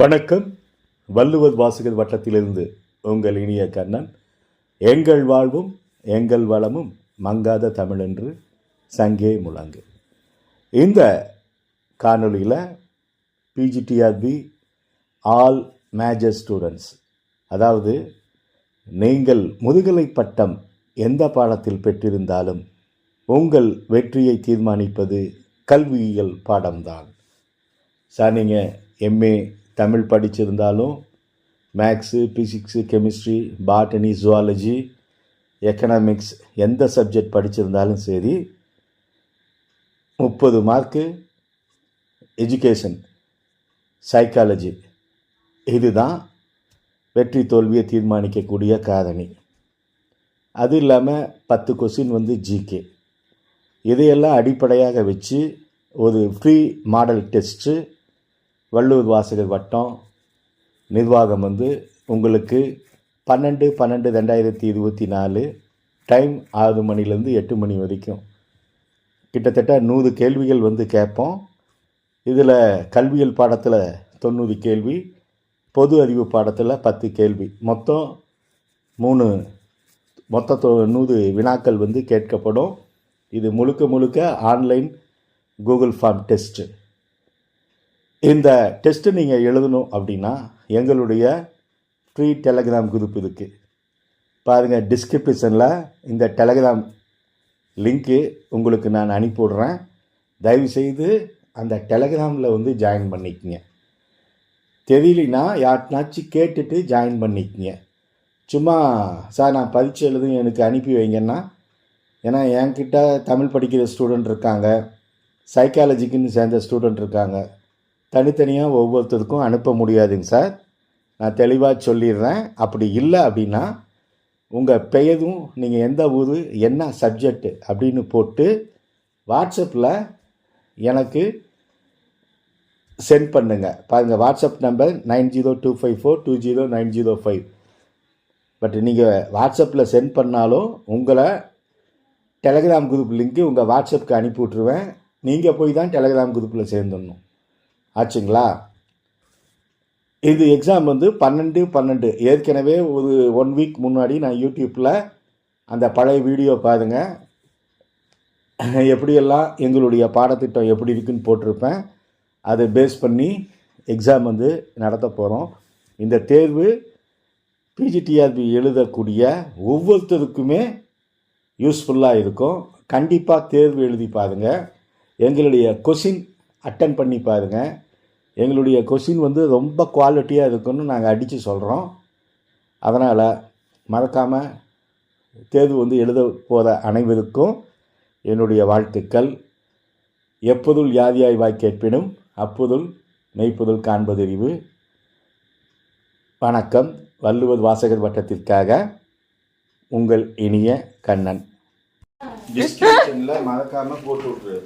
வணக்கம். வள்ளுவர் வாசகர் வட்டத்திலிருந்து உங்கள் இனிய கண்ணன். எங்கள் வாழ்வும் எங்கள் வளமும் மங்காத தமிழென்று சங்கே முழங்கு. இந்த காணொலியில் பிஜிடிஆர்பி ஆல் மேஜர் ஸ்டூடெண்ட்ஸ், அதாவது நீங்கள் முதுகலை பட்டம் எந்த பாடத்தில் பெற்றிருந்தாலும் உங்கள் வெற்றியை தீர்மானிப்பது கல்வியியல் பாடம்தான். சார், நீங்கள் எம்ஏ தமிழ் படிச்சிருந்தாலும் maths, physics, chemistry, botany, zoology, economics எந்த சப்ஜெக்ட் படிச்சிருந்தாலும் சரி, 30 மார்க்கு எஜுகேஷன், சைக்காலஜி, இதுதான் வெற்றி தோல்வியை தீர்மானிக்கக்கூடிய காரணி. அது இல்லாமல் 10 கொஸ்டின் ஜிகே. இதையெல்லாம் அடிப்படையாக வச்சு ஒரு ஃப்ரீ மாடல் டெஸ்ட்டு வள்ளுவர் வாசகர் வட்டம் நிர்வாகம் உங்களுக்கு 12/12/2024 டைம் 6 மணிலேருந்து 8 மணி வரைக்கும் கிட்டத்தட்ட 100 கேள்விகள் கேட்போம். இதில் கல்வியல் பாடத்தில் 90 கேள்வி, பொது அறிவு பாடத்தில் 10 கேள்வி, மொத்தம் 100 வினாக்கள் கேட்கப்படும். இது முழுக்க ஆன்லைன் கூகுள் ஃபார்ம் டெஸ்ட்டு. இந்த டெஸ்ட்டு நீங்கள் எழுதணும் அப்படின்னா எங்களுடைய ஃப்ரீ டெலகிராம் குரூப் இருக்குது பாருங்கள். டிஸ்கிரிப்ஷனில் இந்த டெலகிராம் லிங்க்கு உங்களுக்கு நான் அனுப்பிவிட்றேன். தயவுசெய்து அந்த டெலகிராமில் ஜாயின் பண்ணிக்கங்க. தெரியலனா யார்னாச்சும் கேட்டுட்டு ஜாயின் பண்ணிக்கங்க. சும்மா சார் நான் பரீட்சை எழுதும் எனக்கு அனுப்பி வைங்கன்னா, ஏன்னா என்கிட்ட தமிழ் படிக்கிற ஸ்டூடெண்ட் இருக்காங்க, சைக்காலஜிக்குன்னு சேர்ந்த ஸ்டூடெண்ட் இருக்காங்க. தனித்தனியாக ஒவ்வொருத்தருக்கும் அனுப்ப முடியாதுங்க சார், நான் தெளிவாக சொல்லிடுறேன். அப்படி இல்லை அப்படின்னா உங்கள் பெயரும், நீங்கள் எந்த ஊர், என்ன சப்ஜெக்ட் அப்படின்னு போட்டு வாட்ஸ்அப்பில் எனக்கு சென்ட் பண்ணுங்கள். பாருங்கள், வாட்ஸ்அப் நம்பர் 9025420905. பட் நீங்கள் வாட்ஸ்அப்பில் சென்ட் பண்ணாலும் உங்களை டெலகிராம் குரூப் லிங்க்கு உங்கள் வாட்ஸ்அப்புக்கு அனுப்பி விட்ருவேன். நீங்கள் போய் தான் டெலகிராம் குரூப்பில் சேர்ந்துடணும். ஆச்சுங்களா? இது எக்ஸாம் 12/12. ஏற்கனவே ஒரு 1 வீக் முன்னாடி நான் யூடியூப்பில் அந்த பழைய வீடியோ பாருங்கள், எப்படியெல்லாம் எங்களுடைய பாடத்திட்டம் எப்படி இருக்குன்னு போட்டிருப்பேன். அதை பேஸ் பண்ணி எக்ஸாம் நடத்த போகிறோம். இந்த தேர்வு பிஜிடிஆர்பி எழுதக்கூடிய ஒவ்வொருத்தருக்குமே யூஸ்ஃபுல்லாக இருக்கும். கண்டிப்பாக தேர்வு எழுதி பாருங்கள். எங்களுடைய கொஷின் அட்டன் பண்ணி பாருங்கள். எங்களுடைய கொஷின் ரொம்ப குவாலிட்டியாக இருக்குன்னு நாங்கள் அடித்து சொல்கிறோம். அதனால் மறக்காமல் தேர்வு எழுத போகிற அனைவருக்கும் என்னுடைய வாழ்த்துக்கள். எப்பொருள் யாதியாய் வாய் கேட்பினும் அப்பொருள் மெய்ப்பொருள் காண்பதறிவு. வணக்கம். வள்ளுவர் வாசகர் வட்டத்திற்காக உங்கள் இனிய கண்ணன். டிஸ்கிரிப்ஷனில் மறக்காமல் போட்டு விட்ரு.